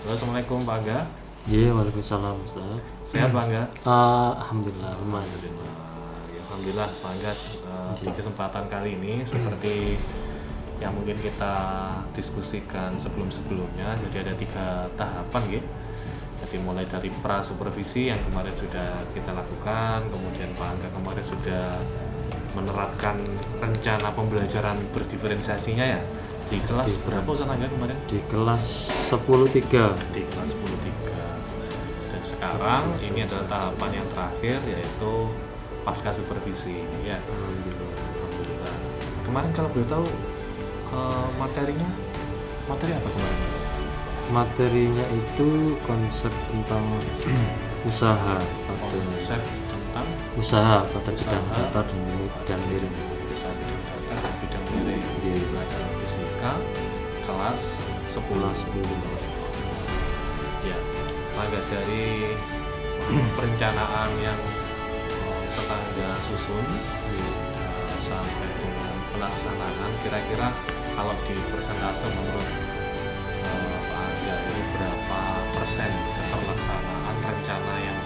Halo, Assalamualaikum Pak Angga. Iya, waalaikumsalam Ustaz. Sehat Pak Angga? Alhamdulillah, lumayan. Alhamdulillah Pak Angga, di kesempatan kali ini seperti yang mungkin kita diskusikan sebelum-sebelumnya, jadi ada 3 tahapan gitu. Jadi mulai dari pra supervisi yang kemarin sudah kita lakukan, kemudian Pak Angga kemarin sudah menerapkan rencana pembelajaran berdiferensiasinya ya di kelas berapa Ustaz Angga kemarin? Di kelas 10.3. Di kelas 10.3. Dan sekarang ini adalah tahapan yang terakhir, yaitu pasca supervisi ya. Alhamdulillah. Kemarin kalau boleh tahu materinya materi apa kemarin? Materinya itu konsep tentang usaha Konsep tentang usaha pada bidang data dan miring. data dan bidang miring. Iya. Pelajaran fisika kelas 10. Kelas 10. Ya, maka dari perencanaan yang tetangga susun sampai dengan pelaksanaan, kira-kira kalau di persentase menurut Pak Angga ini berapa persen keterlaksanaan rencana yang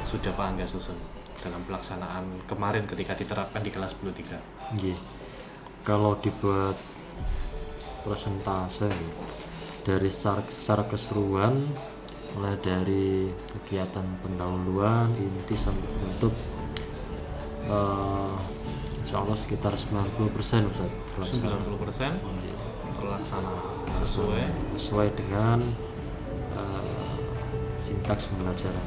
sudah Pak Angga susun dalam pelaksanaan kemarin ketika diterapkan di kelas 10.3? Iya. Kalau dibuat persentase dari secara keseluruhan, mulai dari kegiatan pendahuluan, inti sampai penutup, insya Allah sekitar 90% Ustaz. 90% terlaksana sesuai dengan sintaks pembelajaran.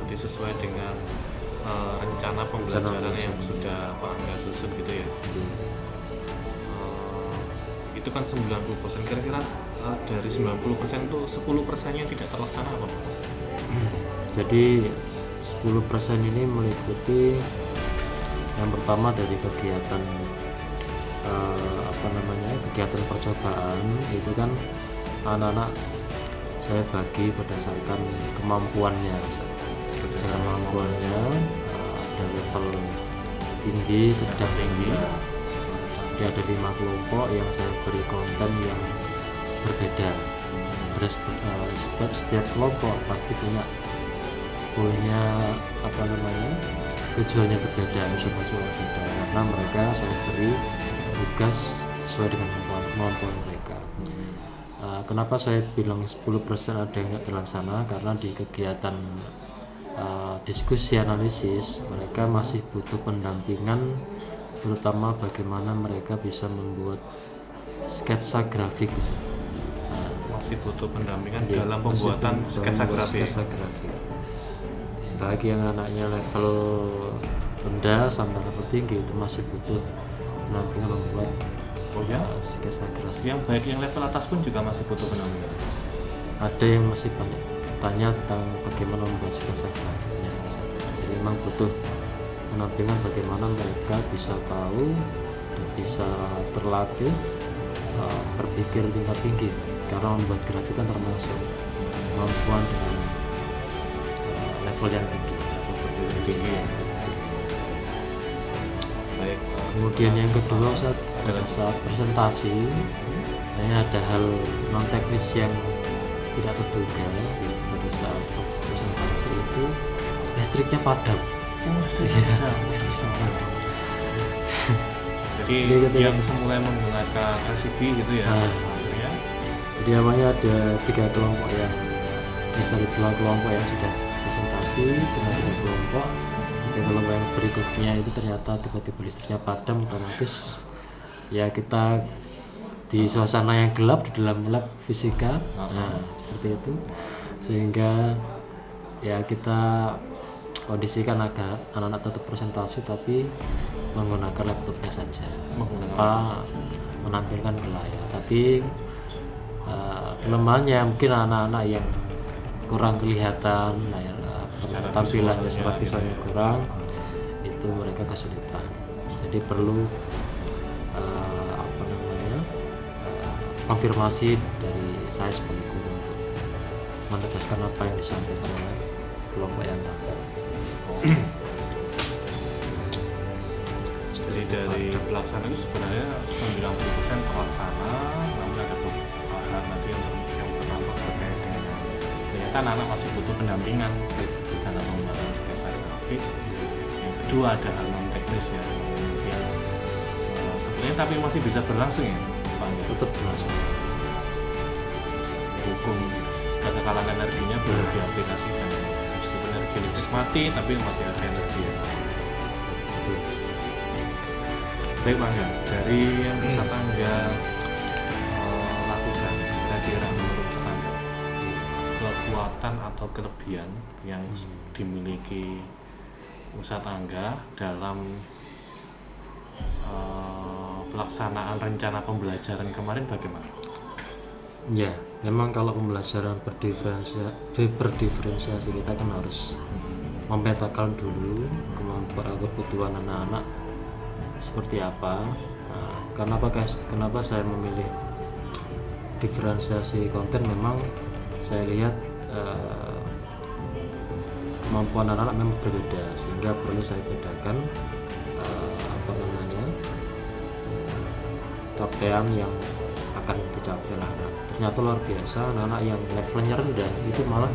Jadi sesuai dengan rencana pembelajaran yang sudah Pak Angga susun gitu ya. Itu kan 90%, kira-kira dari 90% itu 10% yang tidak terlaksana apa Pak? Jadi 10% ini meliputi yang pertama dari kegiatan kegiatan percobaan. Itu kan anak-anak saya bagi berdasarkan kemampuannya. Ada level tinggi, sedang, tinggi. Jadi ada 5 kelompok yang saya beri konten yang berbeda. Setiap kelompok pasti punya tujuannya berbeda, usaha berbeda, karena mereka saya beri tugas sesuai dengan kemampuan mereka. Kenapa saya bilang 10% ada yang tidak terlaksana? Karena di kegiatan diskusi analisis mereka masih butuh pendampingan, terutama bagaimana mereka bisa membuat sketsa grafik. Masih butuh pendampingan dalam pembuatan sketsa grafik. Bagi yang anaknya level rendah sampai level tinggi itu masih butuh pendampingan membuat sketsa grafik. Yang baik yang level atas pun juga masih butuh pendampingan. Ada yang masih banyak tanya tentang bagaimana membuat sketsa grafiknya. Jadi memang butuh pendampingan bagaimana mereka bisa tahu dan bisa terlatih berpikir tingkat tinggi, karena membuat grafik kan termasuk kemampuan dengan level yang tinggi atau berpikir tinggi. Baik. Kemudian yang kedua pada saat presentasi, ini ada hal non teknis yang tidak terduga, yaitu pada saat presentasi itu listriknya padam. Listriknya padam. Jadi yang semula menggunakan LCD gitu ya. Jadi awalnya ada 3 kelompok yang misalnya 2 kelompok yang sudah presentasi dengan 3 kelompok. 3 kelompok yang berikutnya itu ternyata tiba-tiba listriknya padam, otomatis ya kita di suasana yang gelap di dalam lab fisika, seperti itu, sehingga ya kita kondisikan agar anak-anak tetap presentasi tapi menggunakan laptopnya saja, tanpa menampilkan ke layar. Tapi kelemahannya mungkin anak-anak yang kurang kelihatan tampilannya secara visualnya kurang, itu mereka kesulitan. Jadi perlu konfirmasi dari saya sebagai guru untuk menegaskan apa yang disampaikan oleh kelompok yang tampil. Jadi dari pelaksanaan itu sebenarnya 90% terlaksana, namun ada beberapa hal nanti yang ternyata anak-anak masih butuh pendampingan di dalam pembuatan sketsa grafik. Yang kedua ada hal non teknis ya, yang sebenarnya tapi masih bisa berlangsung ya Pak Angga? Tetap berlangsung. Hukum ketekalan energinya belum diaplikasikan, meskipun energi listrik mati tapi masih ada energi ya. Baik Pak Angga, dari yang bisa Pak Angga lakukan, kira-kira menurut Pak Angga kekuatan atau kelebihan yang dimiliki Ustadz Angga dalam pelaksanaan rencana pembelajaran kemarin bagaimana? Ya, memang kalau pembelajaran berdifferensiasi kita kan harus memetakan dulu kemampuan kebutuhan anak-anak seperti apa. Nah, kenapa saya memilih diferensiasi konten? Memang saya lihat kemampuan anak-anak memang berbeda, sehingga perlu saya bedakan capaian yang akan dicapai oleh anak. Ternyata luar biasa, anak-anak yang levelnya rendah itu malah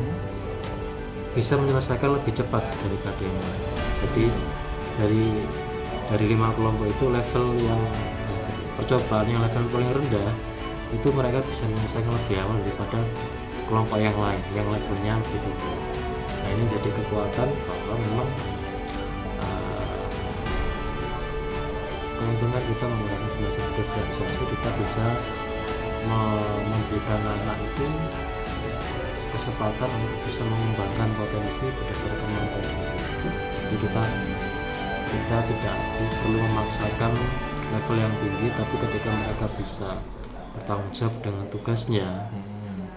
bisa menyelesaikan lebih cepat daripada yang lain. Jadi dari 5 kelompok itu level yang percobaan yang level paling rendah itu mereka bisa menyelesaikan lebih awal daripada kelompok yang lain yang levelnya lebih tinggi. Nah, ini jadi kekuatan bahwa memang keuntungan kita menggunakan belajar diferensiasi, kita bisa memberikan anak itu kesempatan untuk bisa mengembangkan potensi berdasarkan kemampuan. Jadi kita tidak perlu memaksakan level yang tinggi, tapi ketika mereka bisa bertanggung jawab dengan tugasnya,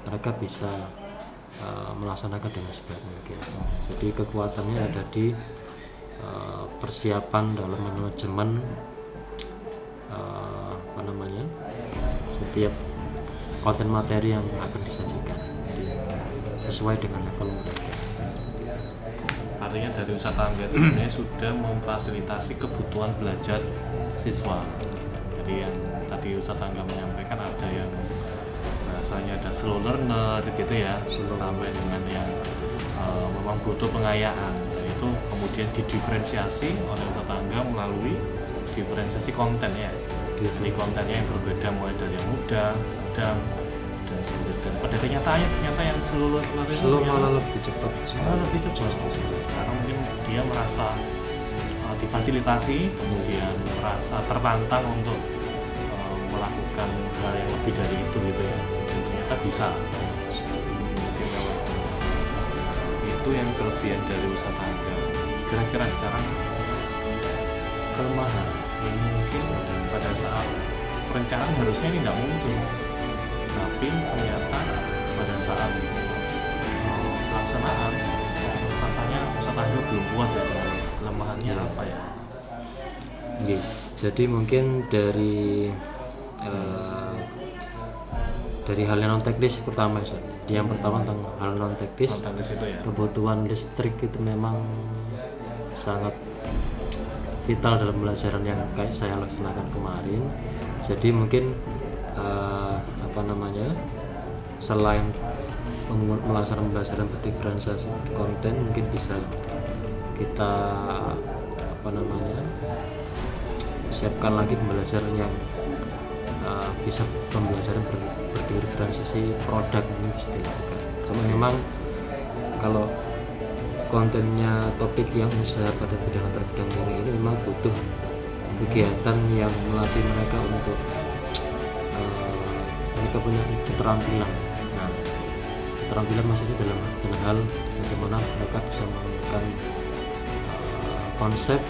mereka bisa melaksanakan dengan sebaik-baiknya. Jadi kekuatannya ada di persiapan dalam manajemen setiap konten materi yang akan disajikan, jadi sesuai dengan level mereka. Artinya dari Ustadz Angga itu sebenarnya sudah memfasilitasi kebutuhan belajar siswa. Jadi yang tadi Ustadz Angga menyampaikan ada yang bahasanya ada slow learner gitu ya, sampai dengan yang memang butuh pengayaan. Nah, itu kemudian didiferensiasi oleh Ustadz Angga melalui diferensiasi konten ya. Jadi kontennya yang berbeda, mulai dari yang muda, sedang, dan sulit. Dan pada kenyataannya ternyata yang slow malah lebih cepat. Karena mungkin dia merasa difasilitasi, kemudian merasa tertantang untuk melakukan hal yang lebih dari itu gitu ya. Dan ternyata bisa. Itu yang kelebihan dari Ustadz Angga. Kira-kira sekarang kelemahan yang mungkin pada saat perencanaan harusnya ini nggak muncul, tapi ternyata pada saat pelaksanaan rasanya Ustadz Angga belum puas ya. Kelemahannya apa ya? Jadi mungkin dari hal yang non teknis pertama ya. Yang pertama tentang hal non teknis itu ya. Kebutuhan listrik itu memang sangat vital dalam pembelajaran yang kayak saya laksanakan kemarin. Jadi mungkin selain melaksanakan pembelajaran berdiferensiasi konten, mungkin bisa kita siapkan lagi pembelajaran yang bisa pembelajaran berdiferensiasi produk, mungkin bisa dilakukan. Karena memang kalau kontennya topik yang usaha pada bidang antar bidang ini memang butuh kegiatan yang melatih mereka untuk mereka punya keterampilan. Nah, keterampilan maksudnya dalam hal bagaimana mereka bisa menemukan konsep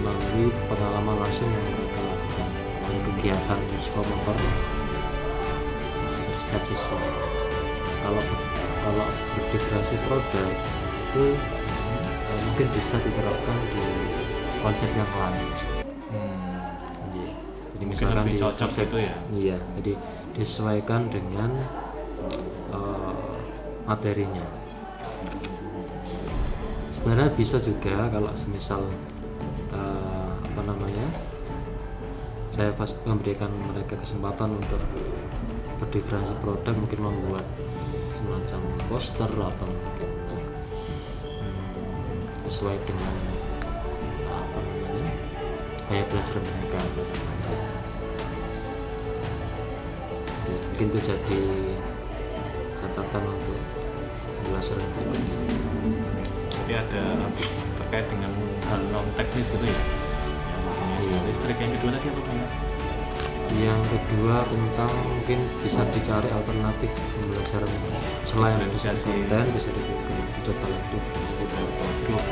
melalui pengalaman langsung yang mereka lakukan melalui kegiatan psikomotor setiap siswa. Kalau berdifferensiasi produk itu mungkin bisa diterapkan di konsep yang lain. Jadi misalkan lebih di cocok konsep itu ya. Iya, jadi disesuaikan dengan materinya. Sebenarnya bisa juga kalau semisal saya memberikan mereka kesempatan untuk berdiferensiasi produk, mungkin membuat semacam poster atau mungkin sesuai dengan apa namanya gaya belajar mereka. Mungkin itu jadi catatan untuk pembelajaran berikutnya. Jadi ada terkait dengan hal non teknis gitu ya, yang listrik. Yang kedua tadi apa Bang? Yang kedua tentang mungkin bisa dicari alternatif pembelajaran selain konten, bisa dicoba lagi produk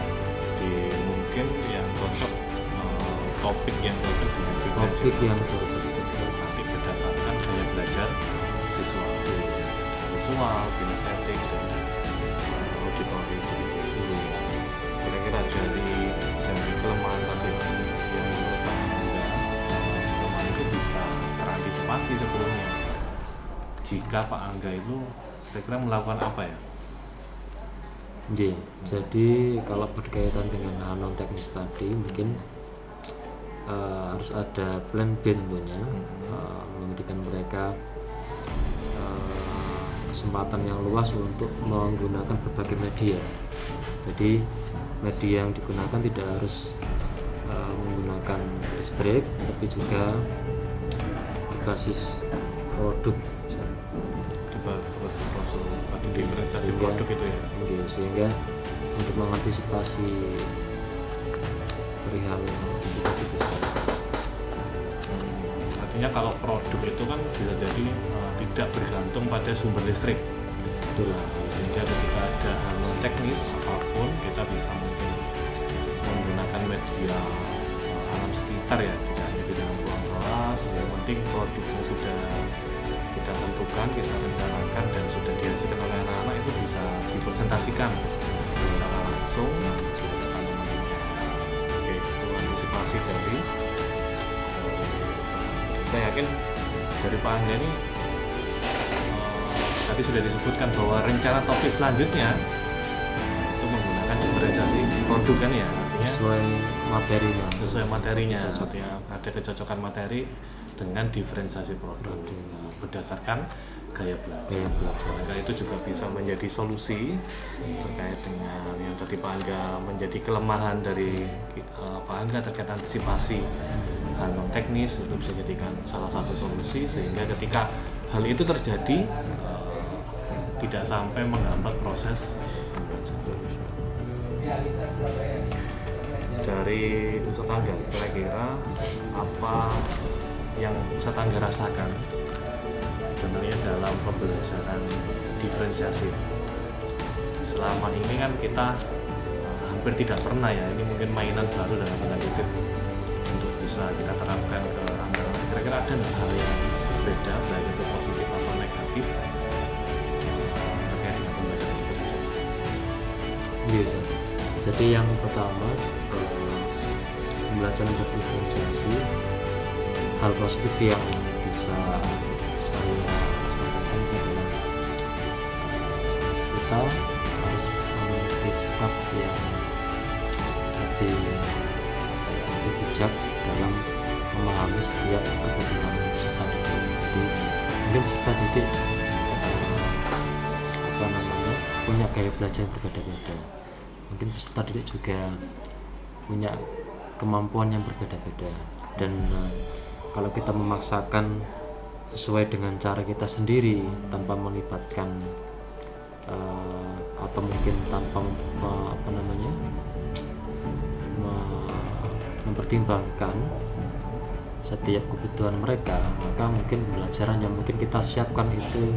di mungkin yang cocok, topik yang cocok dengan topik yang cocok nanti berdasarkan gaya belajar siswa, visual, kinestetik, dan auditory gitu. Kira-kira dari kelemahan tadi yang menurut Pak Angga, kelemahan itu bisa terantisipasi sebelumnya jika Pak Angga itu kira-kira melakukan apa ya? Jadi kalau berkaitan dengan hal non teknis tadi mungkin harus ada plan B tentunya, memberikan mereka kesempatan yang luas untuk menggunakan berbagai media. Jadi media yang digunakan tidak harus menggunakan listrik, tapi juga berbasis produk. Diferensiasi produk itu ya. Sehingga untuk mengantisipasi perihal itu bisa. Artinya kalau produk itu kan bisa jadi tidak bergantung pada sumber listrik. Betul. Sehingga ketika ada hal non teknis apapun kita bisa mungkin menggunakan media alam sekitar ya, tidak hanya di dalam ruang kelas. Yang penting produknya sudah kita tentukan, kita rencanakan dan sudah dihasilkan oleh anak-anak itu bisa dipresentasikan secara langsung. Oke, itu antisipasi dari saya yakin dari Pak Angga ini tadi sudah disebutkan bahwa rencana topik selanjutnya itu menggunakan diferensiasi produk kan ya, artinya sesuai materinya, artinya ada kecocokan materi dengan diferensiasi produk berdasarkan gaya belajar. Maka itu juga bisa menjadi solusi terkait dengan yang tadi Pak Angga menjadi kelemahan dari Pak Angga terkait antisipasi hal non teknis, itu bisa jadikan salah satu solusi sehingga ketika hal itu terjadi tidak sampai menghambat proses pembelajaran. Dari Ustadz Angga, kira-kira apa yang Ustadz Angga rasakan sebenarnya dalam pembelajaran diferensiasi? Selama ini kan kita hampir tidak pernah ya, ini mungkin mainan baru dalam tanda kutip untuk bisa kita terapkan ke anak-anak. Kira-kira ada nggak hal yang berbeda, baik itu positif atau negatif terkait dengan pembelajaran diferensiasi? Iya. Jadi yang pertama, pembelajaran berdiferensiasi, hal positif yang bisa saya sampaikan adalah kita harus memiliki sikap yang lebih bijak dalam memahami setiap kebutuhan peserta didik. Jadi mungkin peserta didik punya gaya belajar yang berbeda-beda. Mungkin peserta didik juga punya kemampuan yang berbeda-beda, dan kalau kita memaksakan sesuai dengan cara kita sendiri tanpa melibatkan atau mungkin tanpa mempertimbangkan setiap kebutuhan mereka, maka mungkin pembelajaran yang mungkin kita siapkan itu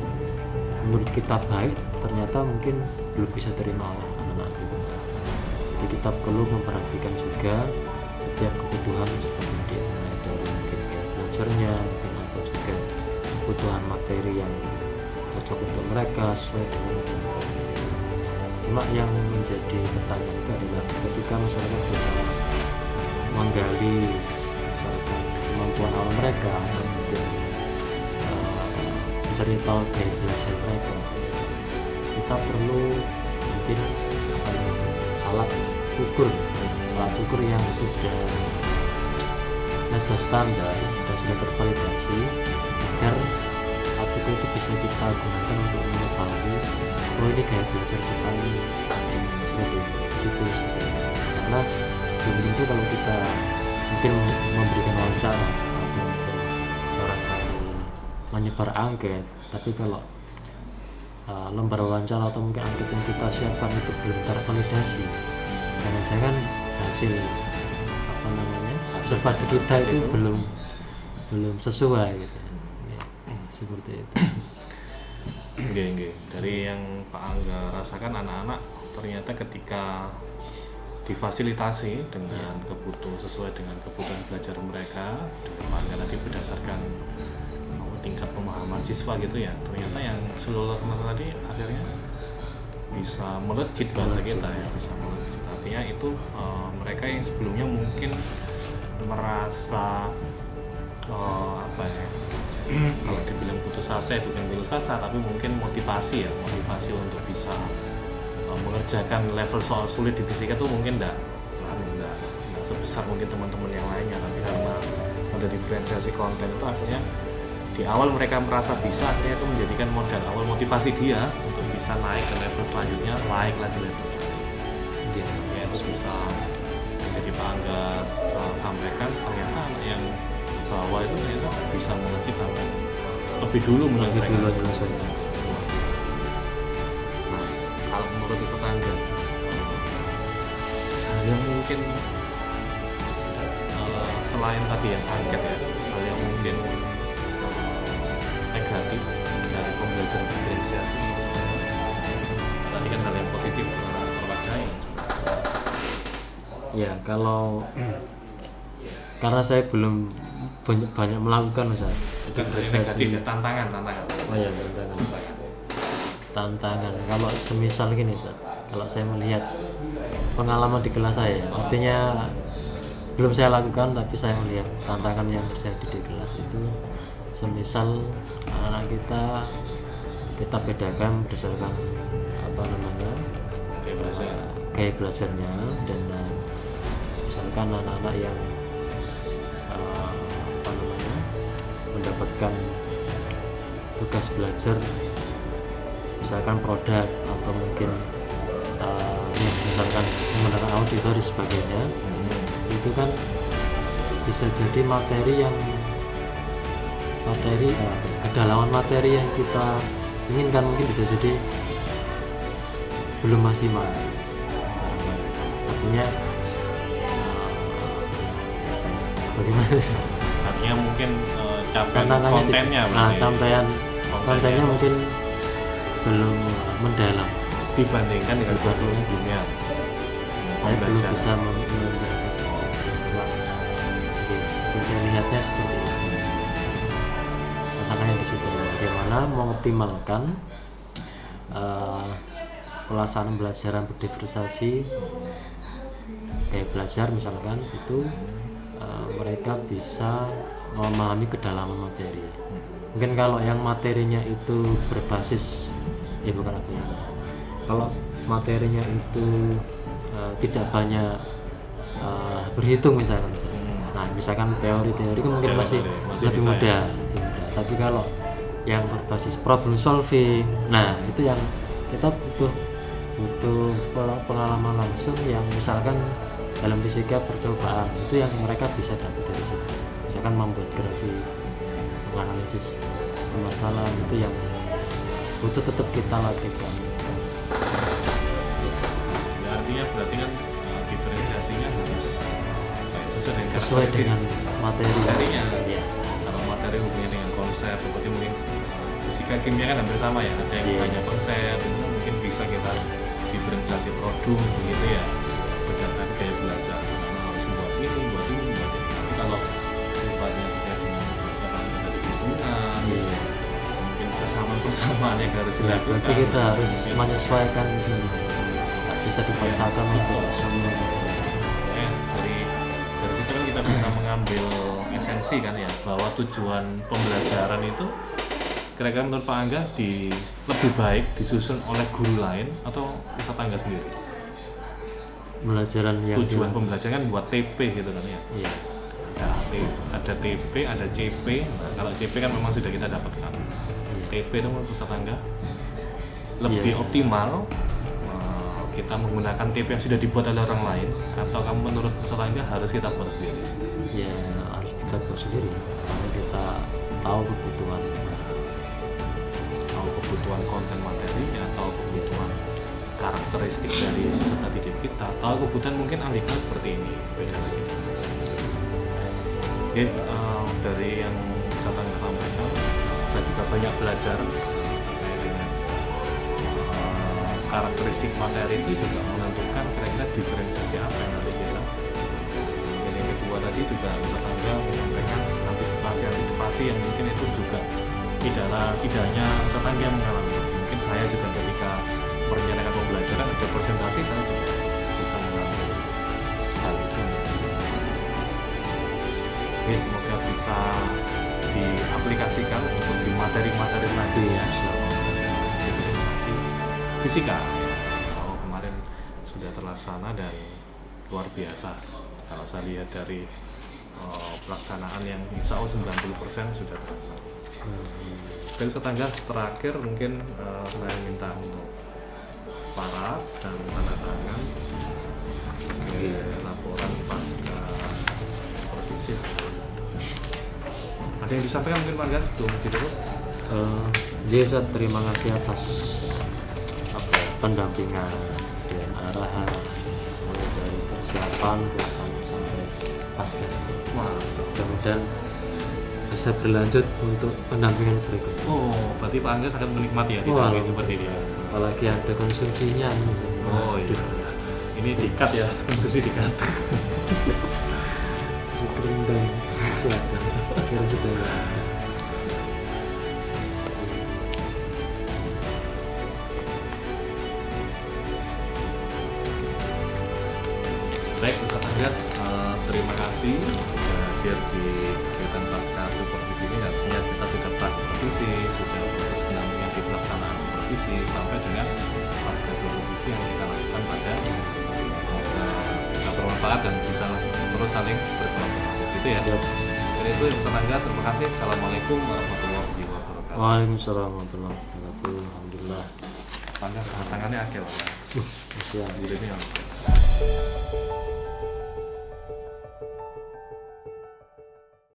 menurut kita baik ternyata mungkin belum bisa terima oleh anak-anak kita. Jadi kita perlu memperhatikan juga setiap kebutuhan seperti dari mungkin gaya belajarnya, mungkin atau juga kebutuhan materi yang cocok untuk mereka sesuai dengan kemampuan. Cuma yang menjadi pertanyaan itu adalah ketika masyarakat kita menggali misalkan kemampuan awal mereka atau mungkin mencari tahu gaya belajar mereka, kita perlu mungkin alat ukur yang sudah standar dan sudah tervalidasi agar alat ukur itu bisa kita gunakan untuk mengetahui memahami oh ini gaya belajar kita ini seperti itu seperti itu. Karena belum tentu kalau kita mungkin memberikan wawancara atau untuk barangkali menyebar angket, tapi kalau lembar wawancara atau mungkin angket yang kita siapkan itu belum tervalidasi, jangan-jangan hasil observasi kita itu belum sesuai gitu ya. Seperti itu. Dari yang Pak Angga rasakan, anak-anak ternyata ketika difasilitasi dengan sesuai dengan kebutuhan belajar mereka, Pak Angga tadi berdasarkan tingkat pemahaman siswa gitu ya, ternyata yang sudah tadi akhirnya bisa melejit bahasa kita ya, bisa melejit. Artinya itu mereka yang sebelumnya mungkin merasa kalau dibilang putus asa, bukan putus asa, tapi mungkin motivasi untuk bisa mengerjakan level soal sulit di fisika itu mungkin enggak sebesar mungkin teman-teman yang lainnya, tapi karena ada diferensiasi konten itu akhirnya di awal mereka merasa bisa, akhirnya itu menjadikan modal awal motivasi dia untuk bisa naik ke level selanjutnya, naik lagi level selanjutnya. Ya itu bisa. Jadi Pak Angga sampaikan ternyata anak yang bawah itu ternyata bisa melejit sampai lebih dulu menyelesaikan. Nah, kalau menurut Ustaz Angga, yang mungkin selain tadi yang angket ya, hal yang mungkin negatif dari pembelajaran diferensiasi, tadi kan hal yang positif terwakili. Ya kalau karena saya belum banyak melakukan Ustaz. Negatif ya, tantangan. Oh ya, tantangan. Kalau semisal gini Ustaz, kalau saya melihat pengalaman di kelas saya, artinya belum saya lakukan tapi saya melihat tantangan yang terjadi di kelas itu, semisal anak-anak kita bedakan berdasarkan gaya belajarnya, dan misalkan anak-anak yang mendapatkan tugas belajar misalkan produk atau mungkin misalkan mengenai auditor dan sebagainya, itu kan bisa jadi kedalaman materi yang kita inginkan mungkin bisa jadi belum maksimal. Artinya bagaimana? Artinya mungkin capaian kontennya, capaian kontennya mungkin belum mendalam dibandingkan dengan kurikulum sebelumnya. Saya belum bisa menjelaskan coba. Saya lihatnya seperti itu. Tantangannya di situ. Bagaimana mengoptimalkan pelaksanaan pembelajaran berdiferensiasi kayak belajar misalkan itu mereka bisa memahami kedalaman materi. Mungkin kalau yang materinya itu berbasis kalau materinya itu tidak banyak berhitung misalkan. Nah misalkan teori-teori kan mungkin masih lebih mudah. Tapi kalau yang berbasis problem solving, nah itu yang kita butuh pengalaman langsung, yang misalkan dalam fisika percobaan itu yang mereka bisa dapat dari situ. Misalkan membuat grafik, menganalisis permasalahan, itu yang butuh tetap kita latihkan. Ya, artinya berarti kan diferensiasinya harus sesuai dengan materinya. Ya. Kalau materi hubungannya dengan konsep, seperti mungkin fisika kimia kan hampir sama ya. Ada yang hanya konsep, itu mungkin bisa kita diferensiasi produk begitu ya, berdasarkan gaya belajar. Karena harus buat ini. Tapi kalau sifatnya terkait dengan berdasarkan dari hitungan, mungkin kesamaan yang harus dilakukan. Berarti kita harus menyesuaikan itu. Tak bisa dipaksakan untuk semua. Dari situ kan kita bisa mengambil esensi kan ya, bahwa tujuan pembelajaran itu kira-kira menurut Pak Angga lebih baik disusun oleh guru lain atau Ustaz Angga sendiri? Pembelajaran yang tujuan pembelajaran kan buat TP gitu kan ya? Iya. Ada TP, ada CP. Nah, kalau CP kan memang sudah kita dapatkan. TP itu menurut Ustaz Angga? lebih Iya. optimal kita menggunakan tipe yang sudah dibuat oleh orang lain, atau kamu menurut Ustadz harus kita buat sendiri? Ya harus kita buat sendiri karena kita tahu kebutuhan. Tahu kebutuhan konten materi atau kebutuhan karakteristik dari peserta didik kita, atau kebutuhan mungkin ahlinya seperti ini, beda lagi. Oke, dari yang Ustadz sampaikan, saya juga banyak belajar terkait dengan karakteristik materi itu juga menentukan kira-kira diferensiasi apa yang nanti kita. Dan yang kedua tadi juga Ustadz menyampaikan antisipasi yang mungkin itu juga tidaknya Ustadz yang mengalami. Mungkin saya juga ketika merencanakan pembelajaran ada presentasi, saya juga bisa mengambil hal itu. Oke, semoga bisa diaplikasikan untuk di materi-materi tadi ya, selama diferensiasi fisika. Insya kemarin sudah terlaksana dan luar biasa. Kalau saya lihat dari pelaksanaan yang insya Allah 90% sudah terlaksana. Dari tetangga terakhir mungkin saya minta untuk para dan tanda tangan laporan pasca supervisi. Ada yang disampaikan mungkin Pak Gas sebelum ditutup? Jadi saya terima kasih atas pendampingan dan arahan mulai dari persiapan sampai pasca supervisi. Mudah-mudahan bisa berlanjut untuk pendampingan berikutnya. Oh, berarti Pak Angga sangat menikmati ya tidak seperti ini. Apalagi ada konsumsinya. Oh iya. Ini dikat ya, konsumsi dikat. Kerendam silakan. Kira sudah ya. Baik, Ustadz Angga, terima kasih sudah hadir di kegiatan pasca supervisi ini. Artinya kita sudah pasca supervisi, sudah proses pendampingan di pelaksanaan supervisi sampai dengan pasca supervisi yang kita lakukan pada. Semoga bisa bermanfaat dan bisa terus saling berkolaborasi. Gitu ya. Dari itu Ustadz Angga, terima kasih. Assalamualaikum warahmatullahi wabarakatuh. Waalaikumsalam warahmatullahi wabarakatuh. Alhamdulillah. Angga, tangannya akhir. Masih Ini